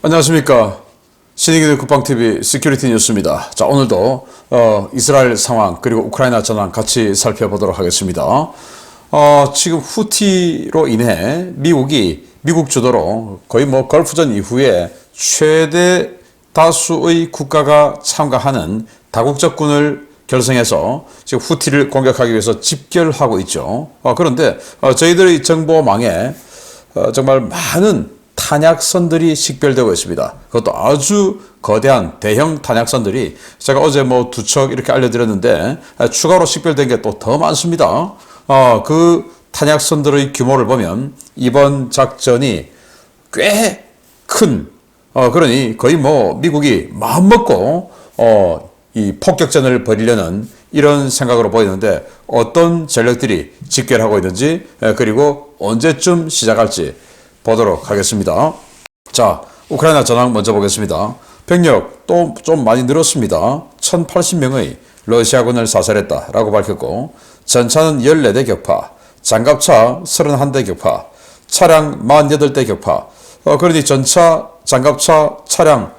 안녕하십니까. 신의기득 국방TV 시큐리티 뉴스입니다. 자, 오늘도 이스라엘 상황 그리고 우크라이나 전황 같이 살펴보도록 하겠습니다. 지금 후티로 인해 미국 주도로 거의 걸프전 이후에 최대 다수의 국가가 참가하는 다국적군을 결성해서 지금 후티를 공격하기 위해서 집결하고 있죠. 그런데 저희들의 정보망에 정말 많은 탄약선들이 식별되고 있습니다. 그것도 아주 거대한 대형 탄약선들이 제가 어제 두 척 이렇게 알려드렸는데 추가로 식별된 게 또 더 많습니다. 그 탄약선들의 규모를 보면 이번 작전이 꽤 큰, 그러니 거의 미국이 마음먹고 이 폭격전을 벌이려는 이런 생각으로 보이는데 어떤 전력들이 집결하고 있는지 그리고 언제쯤 시작할지 보도록 하겠습니다. 자, 우크라이나 전황 먼저 보겠습니다. 병력 또 좀 많이 늘었습니다. 1080명의 러시아군을 사살했다라고 밝혔고 전차는 14대 격파, 장갑차 31대 격파, 차량 48대 격파. 그러니 전차, 장갑차, 차량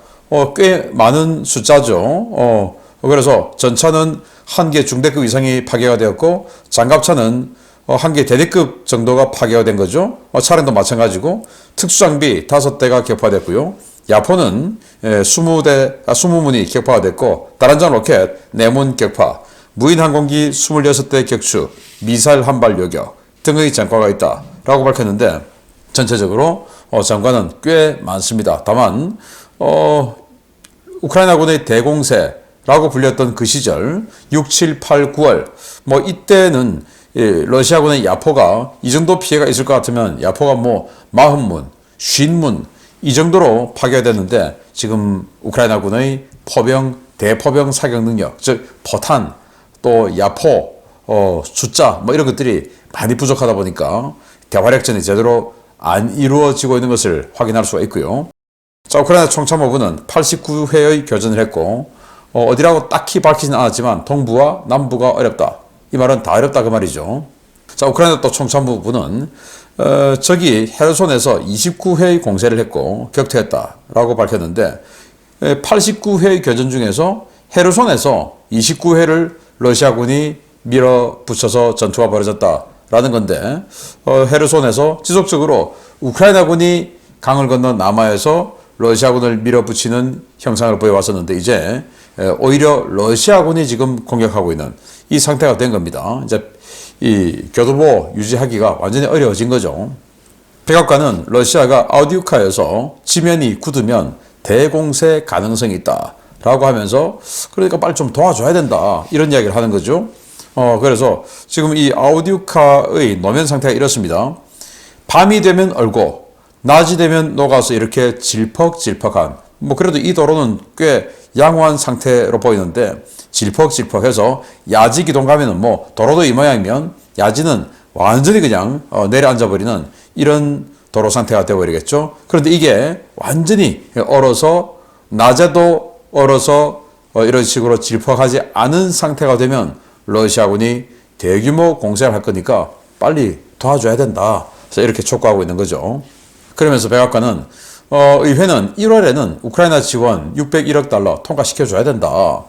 꽤 많은 숫자죠. 그래서 전차는 1개 중대급 이상이 파괴가 되었고 장갑차는 1개 대대급 정도가 파괴가 된 거죠. 차량도 마찬가지고 특수장비 5대가 격파됐고요. 야포는 20문이 격파가 됐고 다란장 로켓 4문 격파, 무인 항공기 26대 격추, 미사일 1발 요격 등의 전과가 있다라고 밝혔는데 전체적으로 전과는 꽤 많습니다. 다만 우크라이나군의 대공세라고 불렸던 그 시절 6, 7, 8, 9월 이때는 러시아군의 야포가 이 정도 피해가 있을 것 같으면 야포가 40문, 50문 이 정도로 파괴됐는데 지금 우크라이나군의 대포병 사격 능력, 즉 포탄, 또 야포, 숫자 이런 것들이 많이 부족하다 보니까 대활약전이 제대로 안 이루어지고 있는 것을 확인할 수가 있고요. 자, 우크라이나 총참모부는 89회의 교전을 했고 어디라고 딱히 밝히진 않았지만 동부와 남부가 어렵다. 이 말은 다 어렵다 그 말이죠. 자, 우크라이나 또 총참모부는 적이 헤르손에서 29회의 공세를 했고 격퇴했다라고 밝혔는데 89회의 교전 중에서 헤르손에서 29회를 러시아군이 밀어붙여서 전투가 벌어졌다라는 건데 헤르손에서 지속적으로 우크라이나군이 강을 건너 남하에서 러시아군을 밀어붙이는 형상을 보여왔었는데 이제 오히려 러시아군이 지금 공격하고 있는 이 상태가 된 겁니다. 이제 이 교두보 유지하기가 완전히 어려워진 거죠. 백악관은 러시아가 아우디우카에서 지면이 굳으면 대공세 가능성이 있다라고 하면서 그러니까 빨리 좀 도와줘야 된다 이런 이야기를 하는 거죠. 그래서 지금 이 아우디우카의 노면 상태가 이렇습니다. 밤이 되면 얼고 낮이 되면 녹아서 이렇게 질퍽질퍽한 그래도 이 도로는 꽤 양호한 상태로 보이는데 질퍽질퍽해서 야지 기동 가면은 도로도 이 모양이면 야지는 완전히 그냥 내려앉아버리는 이런 도로 상태가 되어버리겠죠. 그런데 이게 완전히 얼어서 낮에도 얼어서 이런 식으로 질퍽하지 않은 상태가 되면 러시아군이 대규모 공세를 할 거니까 빨리 도와줘야 된다. 그래서 이렇게 촉구하고 있는 거죠. 그러면서 백악관은 의회는 1월에는 우크라이나 지원 601억 달러 통과시켜줘야 된다.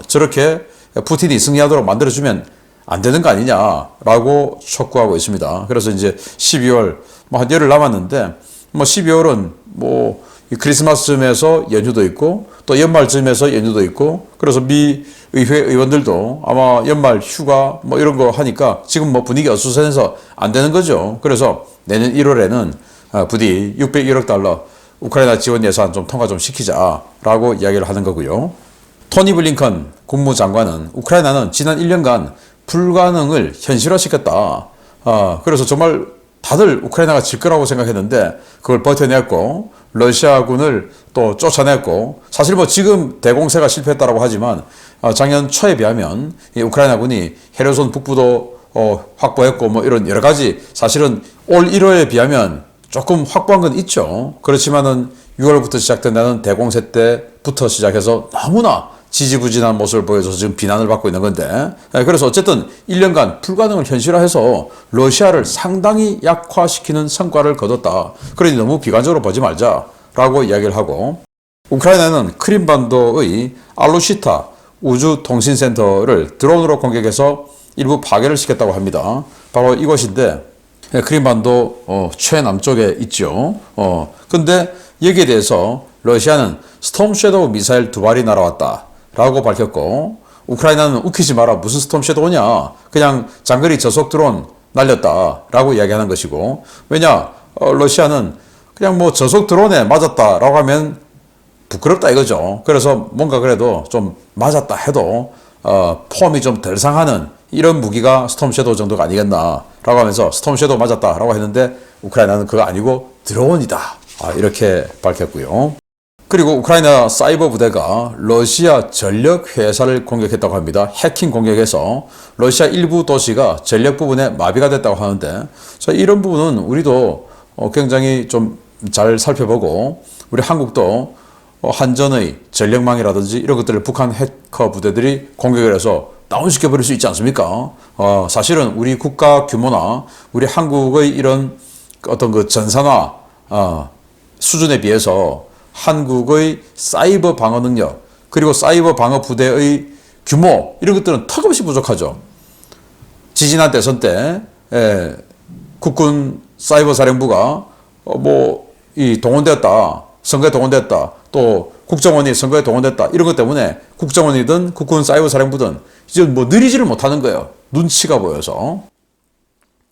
저렇게 푸틴이 승리하도록 만들어주면 안 되는 거 아니냐라고 촉구하고 있습니다. 그래서 이제 12월 한 열흘 남았는데 12월은 크리스마스쯤에서 연휴도 있고 또 연말쯤에서 연휴도 있고 그래서 미 의회 의원들도 아마 연말 휴가 이런 거 하니까 지금 분위기 어수선해서 안 되는 거죠. 그래서 내년 1월에는 부디 601억 달러 우크라이나 지원 예산 좀 통과 좀 시키자라고 이야기를 하는 거고요. 토니 블링컨 국무장관은 우크라이나는 지난 1년간 불가능을 현실화시켰다. 그래서 정말 다들 우크라이나가 질 거라고 생각했는데 그걸 버텨냈고 러시아군을 또 쫓아냈고 사실 지금 대공세가 실패했다라고 하지만 작년 초에 비하면 이 우크라이나군이 헤르손 북부도 확보했고 이런 여러 가지 사실은 올 1월에 비하면 조금 확보한 건 있죠. 그렇지만은 6월부터 시작된다는 대공세 때부터 시작해서 너무나 지지부진한 모습을 보여줘서 지금 비난을 받고 있는 건데 그래서 어쨌든 1년간 불가능을 현실화해서 러시아를 상당히 약화시키는 성과를 거뒀다. 그러니 너무 비관적으로 보지 말자 라고 이야기를 하고, 우크라이나는 크림반도의 알루시타 우주통신센터를 드론으로 공격해서 일부 파괴를 시켰다고 합니다. 바로 이곳인데, 크림반도 최남쪽에 있죠. 근데 여기에 대해서 러시아는 스톰 섀도우 미사일 2발이 날아왔다 라고 밝혔고, 우크라이나는 웃기지 마라, 무슨 스톰 섀도우냐, 그냥 장거리 저속 드론 날렸다 라고 이야기하는 것이고, 왜냐, 러시아는 그냥 뭐 저속 드론에 맞았다 라고 하면 부끄럽다 이거죠. 그래서 뭔가 그래도 좀 맞았다 해도 폼이 좀 덜 상하는 이런 무기가 스톰 섀도우 정도가 아니겠나 라고 하면서 스톰 섀도우 맞았다 라고 했는데, 우크라이나는 그거 아니고 드론이다 이렇게 밝혔고요. 그리고 우크라이나 사이버 부대가 러시아 전력 회사를 공격했다고 합니다. 해킹 공격에서 러시아 일부 도시가 전력 부분에 마비가 됐다고 하는데, 이런 부분은 우리도 굉장히 좀 잘 살펴보고, 우리 한국도 한전의 전력망이라든지 이런 것들을 북한 해커 부대들이 공격을 해서 다운시켜 버릴 수 있지 않습니까? 사실은 우리 국가 규모나 우리 한국의 이런 어떤 그 전산화 수준에 비해서 한국의 사이버 방어 능력, 그리고 사이버 방어 부대의 규모, 이런 것들은 턱없이 부족하죠. 지지난 대선 때 국군 사이버 사령부가 동원되었다, 선거에 동원됐다, 또 국정원이 선거에 동원됐다, 이런 것 때문에 국정원이든 국군 사이버 사령부든 이제 느리지를 못하는 거예요. 눈치가 보여서.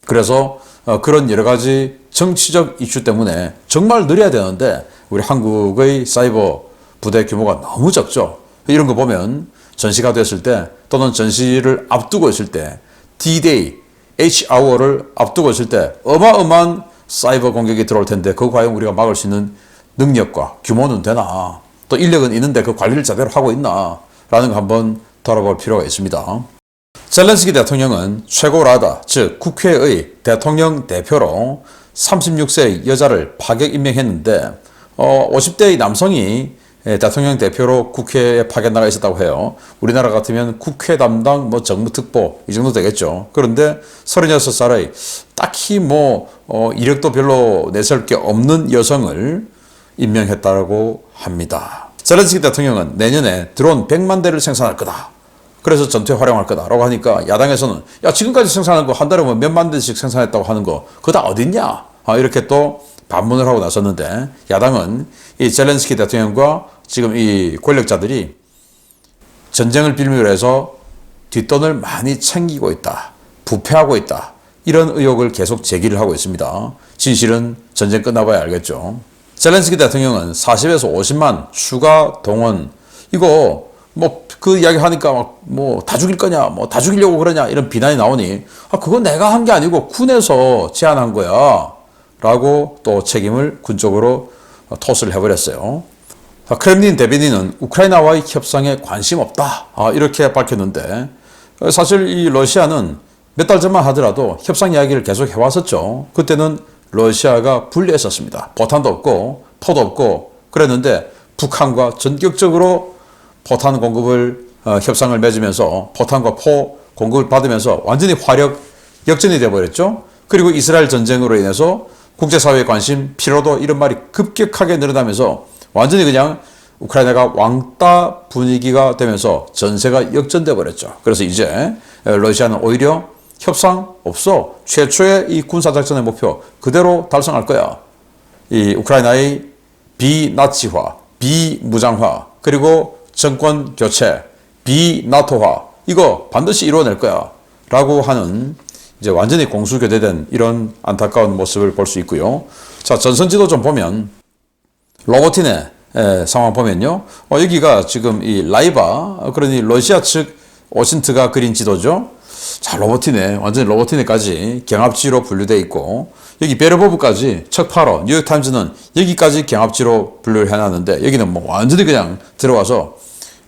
그래서 그런 여러 가지 정치적 이슈 때문에 정말 느려야 되는데, 우리 한국의 사이버 부대 규모가 너무 적죠. 이런 거 보면 전시가 됐을 때, 또는 전시를 앞두고 있을 때, D-Day, H-Hour를 앞두고 있을 때 어마어마한 사이버 공격이 들어올 텐데, 그거 과연 우리가 막을 수 있는 능력과 규모는 되나, 또 인력은 있는데 그 관리를 제대로 하고 있나 라는 거 한번 돌아볼 필요가 있습니다. 젤렌스키 대통령은 최고라다, 즉 국회의 대통령 대표로 36세 여자를 파격 임명했는데, 50대의 남성이 대통령 대표로 국회에 파견 나가 있었다고 해요. 우리나라 같으면 국회 담당 정무특보 이 정도 되겠죠. 그런데 36살의 딱히 이력도 별로 내세울 게 없는 여성을 임명했다고 합니다. 젤렌스키 대통령은 내년에 드론 100만 대를 생산할 거다, 그래서 전투에 활용할 거다라고 하니까, 야당에서는 야, 지금까지 생산한 거 한 달에 몇만 대씩 생산했다고 하는 거 그거 다 어딨냐, 이렇게 또 반문을 하고 나섰는데, 야당은 이 젤렌스키 대통령과 지금 이 권력자들이 전쟁을 빌미로 해서 뒷돈을 많이 챙기고 있다, 부패하고 있다, 이런 의혹을 계속 제기를 하고 있습니다. 진실은 전쟁 끝나봐야 알겠죠. 젤렌스키 대통령은 40에서 50만 추가 동원, 이거 그 이야기 하니까 다 죽일 거냐, 다 죽이려고 그러냐, 이런 비난이 나오니, 그건 내가 한 게 아니고 군에서 제안한 거야 라고 또 책임을 군적으로 토스를 해버렸어요. 크렘린 대변인은 우크라이나와의 협상에 관심 없다 이렇게 밝혔는데, 사실 이 러시아는 몇 달 전만 하더라도 협상 이야기를 계속 해왔었죠. 그때는 러시아가 불리했었습니다. 포탄도 없고 포도 없고 그랬는데, 북한과 전격적으로 포탄 공급을 협상을 맺으면서 포탄과 포 공급을 받으면서 완전히 화력 역전이 되어버렸죠. 그리고 이스라엘 전쟁으로 인해서 국제사회의 관심, 피로도, 이런 말이 급격하게 늘어나면서 완전히 그냥 우크라이나가 왕따 분위기가 되면서 전세가 역전돼 버렸죠. 그래서 이제 러시아는 오히려 협상 없어, 최초의 이 군사작전의 목표 그대로 달성할 거야. 이 우크라이나의 비나치화, 비무장화, 그리고 정권 교체, 비나토화, 이거 반드시 이루어낼 거야 라고 하는, 이제 완전히 공수교대된 이런 안타까운 모습을 볼 수 있고요. 자, 전선지도 좀 보면, 로보틴의 상황 보면요, 여기가 지금 이 라이바, 그러니 러시아 측 오신트가 그린 지도죠. 자, 로보틴에, 완전히 로보틴에까지 경합지로 분류되어 있고, 여기 베르보브까지 척파로, 뉴욕타임즈는 여기까지 경합지로 분류를 해놨는데, 여기는 완전히 그냥 들어와서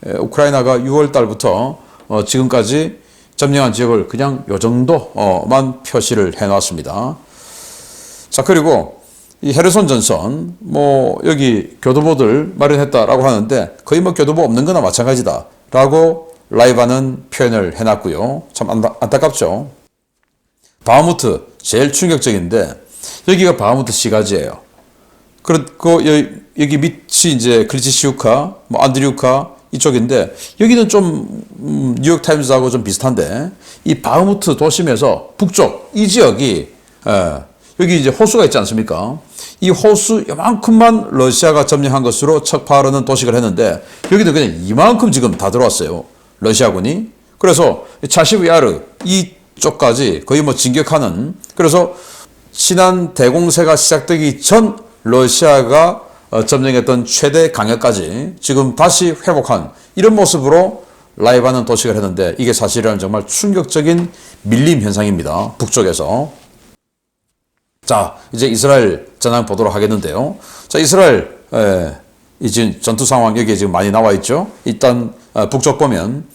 우크라이나가 6월 달부터 지금까지 점령한 지역을 그냥 요 정도만 표시를 해놨습니다. 자, 그리고 이 헤르손 전선, 여기 교두보들 마련했다라고 하는데, 거의 교두보 없는 거나 마찬가지다 라고 라이바는 표현을 해놨고요. 참 안타깝죠. 바흐무트 제일 충격적인데, 여기가 바흐무트 시가지예요. 그리고 여기 밑이 이제 크리치시우카, 뭐 안드리우카 이쪽인데 여기는 좀 뉴욕타임즈하고 좀 비슷한데 이 바흐무트 도심에서 북쪽 이 지역이 여기 이제 호수가 있지 않습니까? 이 호수 이만큼만 러시아가 점령한 것으로 척파하려는 도식을 했는데 여기도 그냥 이만큼 지금 다 들어왔어요. 러시아군이. 그래서 차시브야르 이쪽까지 거의 뭐 진격하는, 그래서 신한 대공세가 시작되기 전 러시아가 점령했던 최대 강역까지 지금 다시 회복한 이런 모습으로 라이바는 도식을 했는데 이게 사실은 정말 충격적인 밀림 현상입니다. 북쪽에서. 자, 이제 이스라엘 전황 보도록 하겠는데요. 자, 이스라엘 이제 전투 상황 여기에 지금 많이 나와 있죠. 일단 북쪽 보면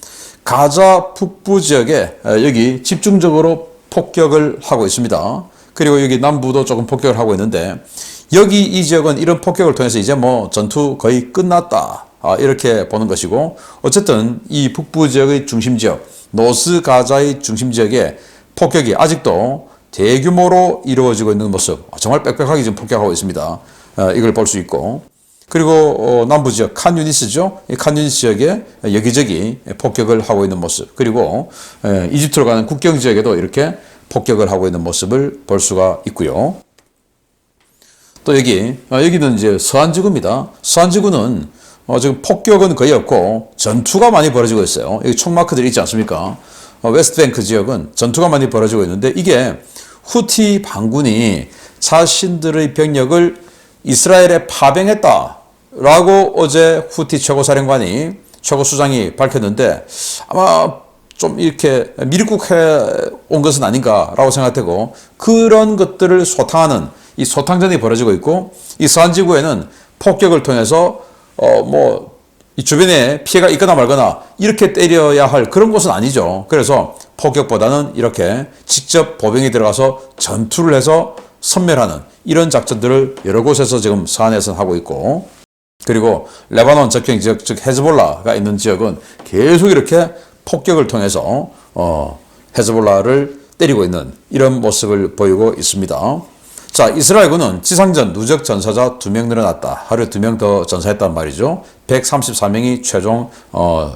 가자 북부 지역에 여기 집중적으로 폭격을 하고 있습니다. 그리고 여기 남부도 조금 폭격을 하고 있는데 여기 이 지역은 이런 폭격을 통해서 이제 뭐 전투 거의 끝났다, 이렇게 보는 것이고, 어쨌든 이 북부 지역의 중심 지역 노스 가자의 중심 지역에 폭격이 아직도 대규모로 이루어지고 있는 모습, 정말 빽빽하게 지금 폭격하고 있습니다. 이걸 볼 수 있고, 그리고 남부 지역 칸 유니스죠. 이 칸 유니스 지역에 여기저기 폭격을 하고 있는 모습, 그리고 이집트로 가는 국경 지역에도 이렇게 폭격을 하고 있는 모습을 볼 수가 있고요. 또 여기는 이제 서안지구입니다. 서안지구는 지금 폭격은 거의 없고 전투가 많이 벌어지고 있어요. 여기 총마크들이 있지 않습니까? 웨스트뱅크 지역은 전투가 많이 벌어지고 있는데 이게 후티 반군이 자신들의 병력을 이스라엘에 파병했다라고 어제 후티 최고사령관이, 최고수장이 밝혔는데 아마 좀 이렇게 미륵국해 온 것은 아닌가라고 생각되고, 그런 것들을 소탕하는 이 소탕전이 벌어지고 있고, 이 서안지구에는 폭격을 통해서 이 주변에 피해가 있거나 말거나 이렇게 때려야 할 그런 곳은 아니죠. 그래서 폭격보다는 이렇게 직접 보병이 들어가서 전투를 해서 섬멸하는 이런 작전들을 여러 곳에서 지금 서안에서 하고 있고, 그리고 레바논 접경 지역, 즉 헤즈볼라가 있는 지역은 계속 이렇게 폭격을 통해서 헤즈볼라를 때리고 있는 이런 모습을 보이고 있습니다. 자, 이스라엘군은 지상전 누적 전사자 2명 늘어났다. 하루에 2명 더 전사했단 말이죠. 134명이 최종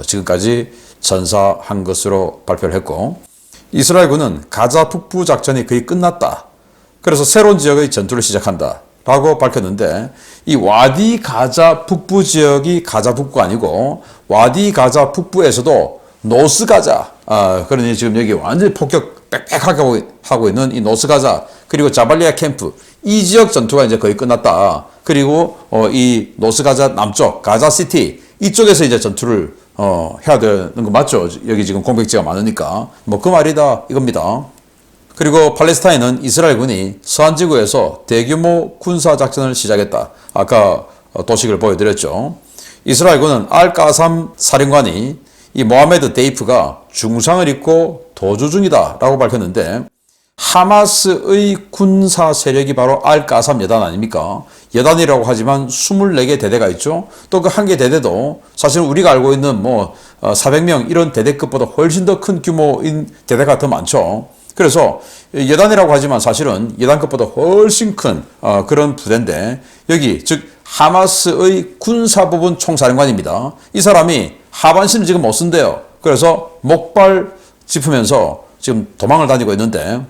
지금까지 전사한 것으로 발표를 했고, 이스라엘군은 가자 북부 작전이 거의 끝났다. 그래서 새로운 지역의 전투를 시작한다 라고 밝혔는데, 이 와디 가자 북부 지역이 가자 북부가 아니고 와디 가자 북부에서도 노스 가자, 그러니 지금 여기 완전히 폭격 빽빽하게 하고 있는 이 노스 가자, 그리고 자발리아 캠프 이 지역 전투가 이제 거의 끝났다. 그리고 이 노스 가자 남쪽 가자 시티 이쪽에서 이제 전투를 해야 되는 거 맞죠? 여기 지금 공백지가 많으니까 뭐 그 말이다 이겁니다. 그리고 팔레스타인은 이스라엘군이 서안지구에서 대규모 군사작전을 시작했다. 아까 도식을 보여드렸죠. 이스라엘군은 알까삼 사령관이 이 모하메드 데이프가 중상을 입고 도주 중이다 라고 밝혔는데, 하마스의 군사 세력이 바로 알까삼 여단 아닙니까? 여단이라고 하지만 24개 대대가 있죠. 또 그 한 개 대대도 사실 우리가 알고 있는 400명 이런 대대급보다 훨씬 더 큰 규모인 대대가 더 많죠. 그래서 여단이라고 하지만 사실은 여단급보다 훨씬 큰 그런 부대인데, 여기 즉 하마스의 군사부분 총사령관입니다. 이 사람이 하반신을 지금 못 쓴대요. 그래서 목발 짚으면서 지금 도망을 다니고 있는데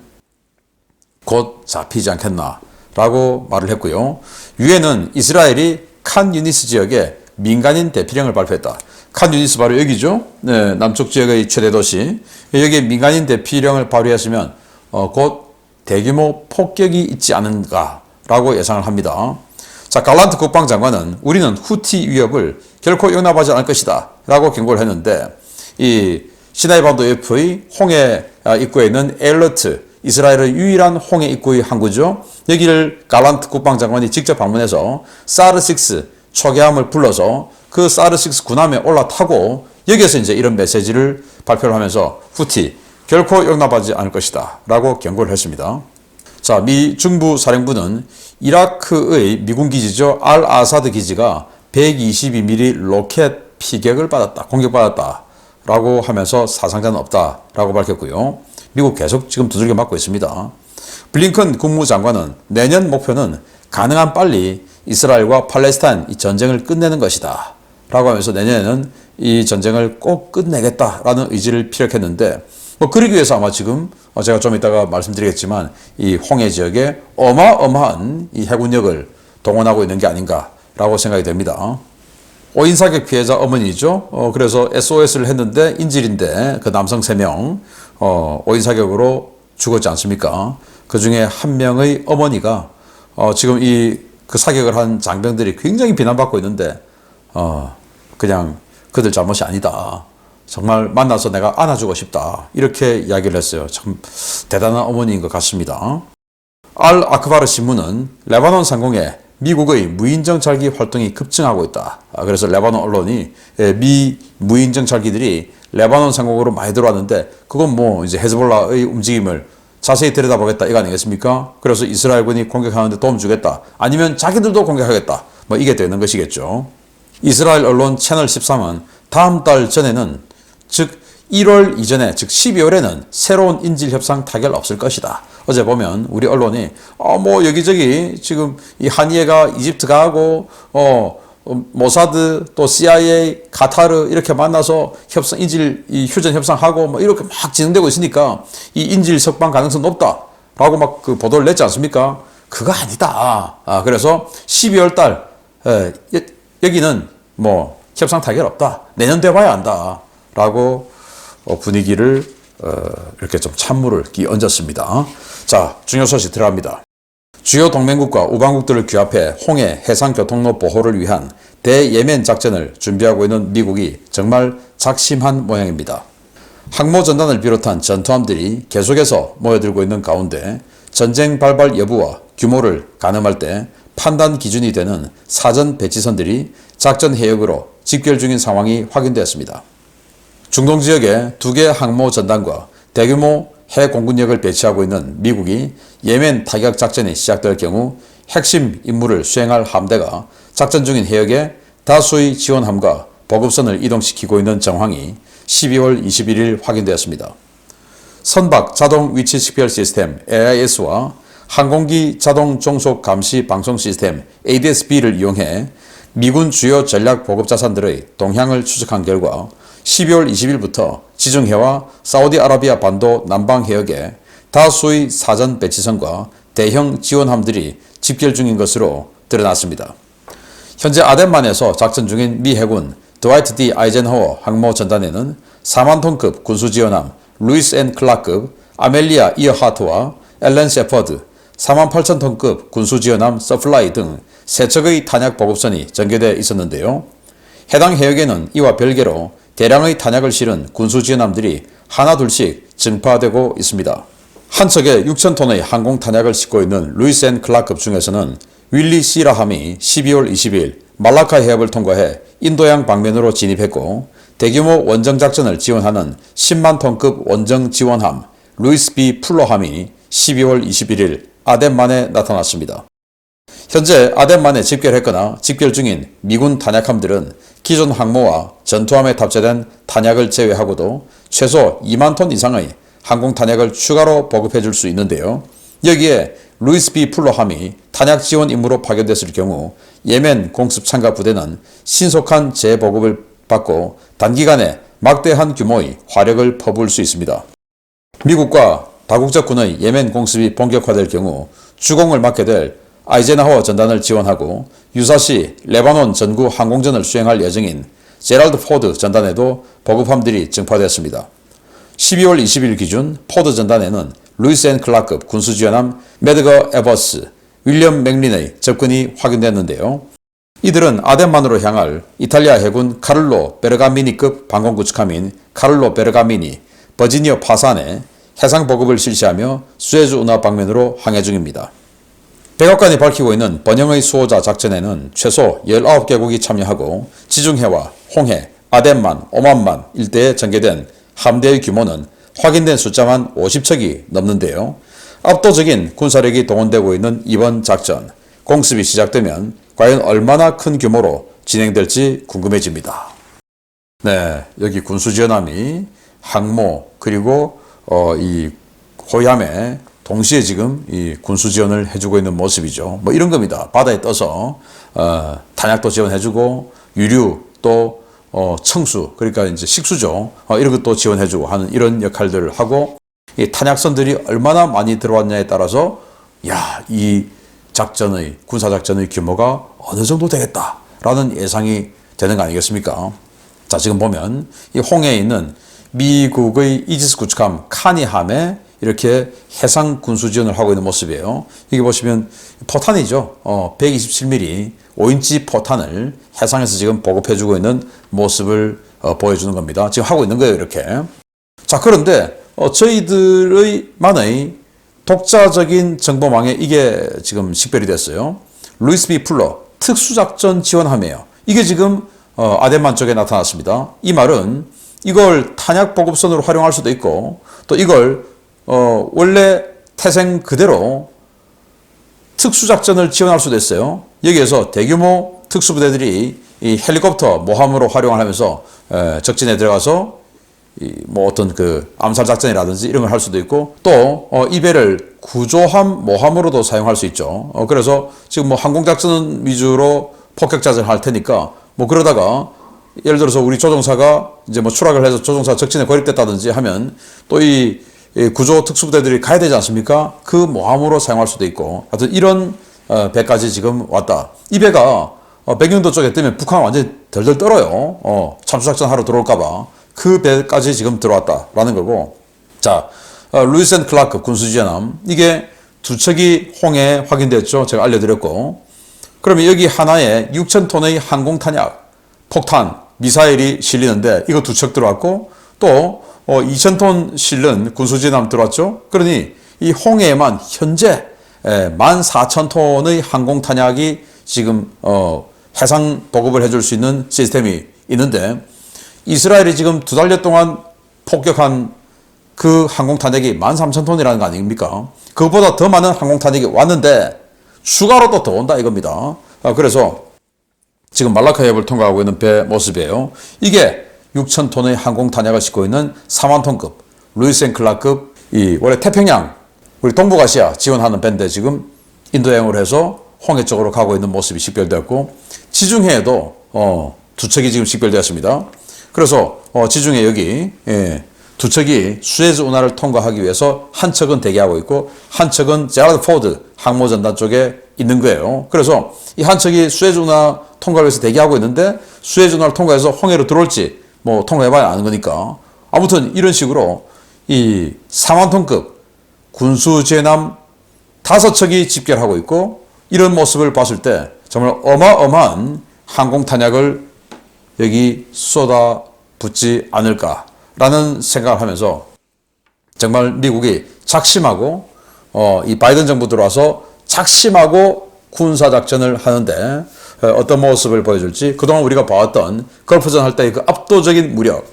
곧 잡히지 않겠나 라고 말을 했고요. 유엔은 이스라엘이 칸 유니스 지역에 민간인 대피령을 발표했다. 칸 유니스 바로 여기죠. 네, 남쪽 지역의 최대 도시. 여기에 민간인 대피령을 발휘했으면 곧 대규모 폭격이 있지 않은가 라고 예상을 합니다. 자, 갈란트 국방장관은 우리는 후티 위협을 결코 용납하지 않을 것이다 라고 경고를 했는데, 이 시나이 반도 옆의 홍해 입구에 있는 엘러트, 이스라엘의 유일한 홍해 입구의 항구죠. 여기를 갈란트 국방장관이 직접 방문해서 사르6 초계함을 불러서 그 사르6 군함에 올라타고 여기에서 이제 이런 메시지를 발표를 하면서 후티 결코 용납하지 않을 것이다 라고 경고를 했습니다. 자, 미 중부 사령부는 이라크의 미군 기지죠. 알 아사드 기지가 122mm 로켓 피격을 받았다, 공격받았다 라고 하면서 사상자는 없다 라고 밝혔고요. 미국 계속 지금 두들겨 맞고 있습니다. 블링컨 국무장관은 내년 목표는 가능한 빨리 이스라엘과 팔레스타인 이 전쟁을 끝내는 것이다 라고 하면서 내년에는 이 전쟁을 꼭 끝내겠다라는 의지를 피력했는데 뭐 그러기 위해서 아마 지금 제가 좀 이따가 말씀드리겠지만 이 홍해 지역에 어마어마한 이 해군력을 동원하고 있는 게 아닌가라고 생각이 됩니다. 오인 사격 피해자 어머니죠. 그래서 SOS를 했는데 인질인데 그 남성 3명 오인 사격으로 죽었지 않습니까? 그 중에 한 명의 어머니가 지금 그 사격을 한 장병들이 굉장히 비난받고 있는데 그냥 그들 잘못이 아니다. 정말 만나서 내가 안아주고 싶다. 이렇게 이야기를 했어요. 참 대단한 어머니인 것 같습니다. 알 아크바르 신문은 레바논 상공에 미국의 무인정찰기 활동이 급증하고 있다. 그래서 레바논 언론이 미 무인정찰기들이 레바논 상공으로 많이 들어왔는데 그건 뭐 이제 헤즈볼라의 움직임을 자세히 들여다보겠다 이거 아니겠습니까? 그래서 이스라엘군이 공격하는데 도움 주겠다. 아니면 자기들도 공격하겠다. 뭐 이게 되는 것이겠죠. 이스라엘 언론 채널 13은 다음 달 전에는 즉 1월 이전에 즉 12월에는 새로운 인질 협상 타결 없을 것이다. 어제 보면 우리 언론이 뭐 여기저기 지금 이 한의회가 이집트 가고 모사드 또 CIA 카타르 이렇게 만나서 협상 인질 이 휴전 협상하고 뭐 이렇게 막 진행되고 있으니까 이 인질 석방 가능성 높다라고 막 그 보도를 냈지 않습니까? 그거 아니다. 그래서 12월 달 여기는 뭐 협상 타결 없다. 내년 돼봐야 한다라고 분위기를 이렇게 좀 찬물을 끼얹었습니다. 자, 중요 소식 들어갑니다. 주요 동맹국과 우방국들을 규합해 홍해 해상교통로 보호를 위한 대예멘 작전을 준비하고 있는 미국이 정말 작심한 모양입니다. 항모전단을 비롯한 전투함들이 계속해서 모여들고 있는 가운데 전쟁 발발 여부와 규모를 가늠할 때 판단 기준이 되는 사전 배치선들이 작전 해역으로 집결 중인 상황이 확인되었습니다. 중동 지역에 2개 항모 전단과 대규모 해공군력을 배치하고 있는 미국이 예멘 타격 작전이 시작될 경우 핵심 임무를 수행할 함대가 작전 중인 해역에 다수의 지원함과 보급선을 이동시키고 있는 정황이 12월 21일 확인되었습니다. 선박 자동 위치 식별 시스템 AIS와 항공기 자동 종속 감시 방송 시스템 ADS-B를 이용해 미군 주요 전략 보급 자산들의 동향을 추적한 결과 12월 20일부터 지중해와 사우디아라비아 반도 남방 해역에 다수의 사전 배치선과 대형 지원함들이 집결 중인 것으로 드러났습니다. 현재 아덴만에서 작전 중인 미 해군 드와이트 D 아이젠하워 항모 전단에는 4만 톤급 군수 지원함 루이스 앤 클라급 아멜리아 이어하트와 앨런 셰퍼드, 4만 8천 톤급 군수 지원함 서플라이 등 3척의 탄약 보급선이 전개되어 있었는데요. 해당 해역에는 이와 별개로 대량의 탄약을 실은 군수 지원함들이 하나둘씩 증파되고 있습니다. 한 척에 6,000톤의 항공 탄약을 싣고 있는 루이스 앤 클라급 중에서는 윌리 시라함이 12월 20일 말라카 해협을 통과해 인도양 방면으로 진입했고 대규모 원정 작전을 지원하는 10만 톤급 원정 지원함 루이스 B 풀러함이 12월 21일 아덴만에 나타났습니다. 현재 아덴만에 집결했거나 집결 중인 미군 탄약함들은 기존 항모와 전투함에 탑재된 탄약을 제외하고도 최소 2만 톤 이상의 항공 탄약을 추가로 보급해 줄 수 있는데요. 여기에 루이스 B 풀러함이 탄약 지원 임무로 파견됐을 경우 예멘 공습 참가 부대는 신속한 재보급을 받고 단기간에 막대한 규모의 화력을 퍼부을 수 있습니다. 미국과 다국적군의 예멘 공습이 본격화될 경우 주공을 맡게 될 아이젠하워 전단을 지원하고 유사시 레바논 전구 항공전을 수행할 예정인 제랄드 포드 전단에도 보급함들이 증파되었습니다. 12월 20일 기준 포드 전단에는 루이스 앤 클라급 군수지원함 메드거 에버스, 윌리엄 맥린의 접근이 확인됐는데요. 이들은 아덴만으로 향할 이탈리아 해군 카를로 베르가미니급 방공구축함인 카를로 베르가미니, 버지니아 파산에 해상 보급을 실시하며 수에즈 운하 방면으로 항해 중입니다. 백악관이 밝히고 있는 번영의 수호자 작전에는 최소 19개국이 참여하고 지중해와 홍해, 아덴만, 오만만 일대에 전개된 함대의 규모는 확인된 숫자만 50척이 넘는데요. 압도적인 군사력이 동원되고 있는 이번 작전, 공습이 시작되면 과연 얼마나 큰 규모로 진행될지 궁금해집니다. 네, 여기 군수지원함이 항모 그리고 이 호위함에 동시에 지금 이 군수 지원을 해주고 있는 모습이죠. 뭐 이런 겁니다. 바다에 떠서 탄약도 지원해주고 유류 또 청수 그러니까 이제 식수죠. 이런 것도 지원해주고 하는 이런 역할들을 하고 이 탄약선들이 얼마나 많이 들어왔냐에 따라서 이 작전의 군사 작전의 규모가 어느 정도 되겠다라는 예상이 되는 거 아니겠습니까? 자, 지금 보면 이 홍해에 있는 미국의 이지스 구축함 카니함에 이렇게 해상 군수 지원을 하고 있는 모습이에요. 여기 보시면 포탄이죠. 127mm 5인치 포탄을 해상에서 지금 보급해주고 있는 모습을 보여주는 겁니다. 지금 하고 있는 거예요, 이렇게. 자, 그런데 저희들의 만의 독자적인 정보망에 이게 지금 식별이 됐어요. 루이스 B. 풀러 특수작전 지원함이에요. 이게 지금 아덴만 쪽에 나타났습니다. 이 말은 이걸 탄약 보급선으로 활용할 수도 있고 또 이걸 원래 태생 그대로 특수작전을 지원할 수도 있어요. 여기에서 대규모 특수부대들이 이 헬리콥터 모함으로 활용을 하면서 적진에 들어가서 뭐 어떤 그 암살 작전이라든지 이런 걸 할 수도 있고 또 이 배를 구조함 모함으로도 사용할 수 있죠. 그래서 지금 뭐 항공작전 위주로 폭격작전을 할 테니까 뭐 그러다가 예를 들어서 우리 조종사가 이제 뭐 추락을 해서 조종사 적진에 고립됐다든지 하면 또 이 구조 특수부대들이 가야 되지 않습니까? 그 모함으로 사용할 수도 있고 하여튼 이런 배까지 지금 왔다. 이 배가 백령도 쪽에 뜨면 북한 완전히 덜덜 떨어요. 참수작전 하러 들어올까봐. 그 배까지 지금 들어왔다라는 거고. 자, 루이스 앤 클라크 군수지원함. 이게 두 척이 홍해에 확인됐죠. 제가 알려드렸고. 그러면 여기 하나에 6,000톤의 항공탄약, 폭탄, 미사일이 실리는데 이거 두 척 들어왔고 또 2,000톤 실는 군수지원함 들어왔죠. 그러니 이 홍해에만 현재 14,000톤의 항공탄약이 지금 해상 보급을 해줄 수 있는 시스템이 있는데 이스라엘이 지금 2달여 동안 폭격한 그 항공탄약이 13,000톤이라는 거 아닙니까? 그것보다 더 많은 항공탄약이 왔는데 추가로 또 더 온다 이겁니다. 그래서 지금 말라카 해협을 통과하고 있는 배 모습이에요. 이게 6,000톤의 항공탄약을 싣고 있는 4만톤급 루이스 앤 클라급 원래 태평양 우리 동북아시아 지원하는 배인데 지금 인도양으로 해서 홍해 쪽으로 가고 있는 모습이 식별되었고 지중해에도 두 척이 지금 식별되었습니다. 그래서 지중해 여기 두 척이 수에즈 운하를 통과하기 위해서 한 척은 대기하고 있고 한 척은 제라드 포드 항모전단 쪽에 있는 거예요. 그래서 이 한 척이 수에즈 운하 통과를 위해서 대기하고 있는데 수에즈 운하를 통과해서 홍해로 들어올지 뭐 통과해봐야 아는 거니까 아무튼 이런 식으로 이 4만톤급 군수제남 5척이 집결하고 있고 이런 모습을 봤을 때 정말 어마어마한 항공탄약을 여기 쏟아붓지 않을까라는 생각을 하면서 정말 미국이 작심하고 이 바이든 정부 들어와서 작심하고 군사작전을 하는데 어떤 모습을 보여줄지 그동안 우리가 봐왔던 걸프전 할 때의 그 압도적인 무력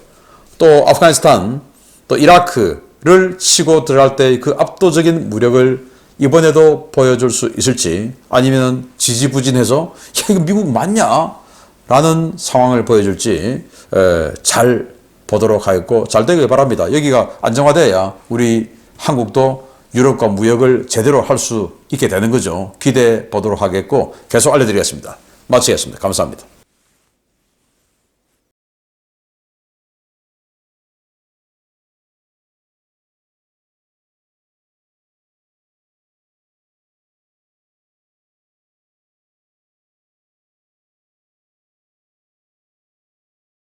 또 아프가니스탄 또 이라크를 치고 들어갈 때의 그 압도적인 무력을 이번에도 보여줄 수 있을지 아니면 지지부진해서 야 이거 미국 맞냐? 라는 상황을 보여줄지 잘 보도록 하겠고 잘 되길 바랍니다. 여기가 안정화돼야 우리 한국도 유럽과 무역을 제대로 할 수 있게 되는 거죠. 기대해 보도록 하겠고 계속 알려드리겠습니다. 마치겠습니다. 감사합니다.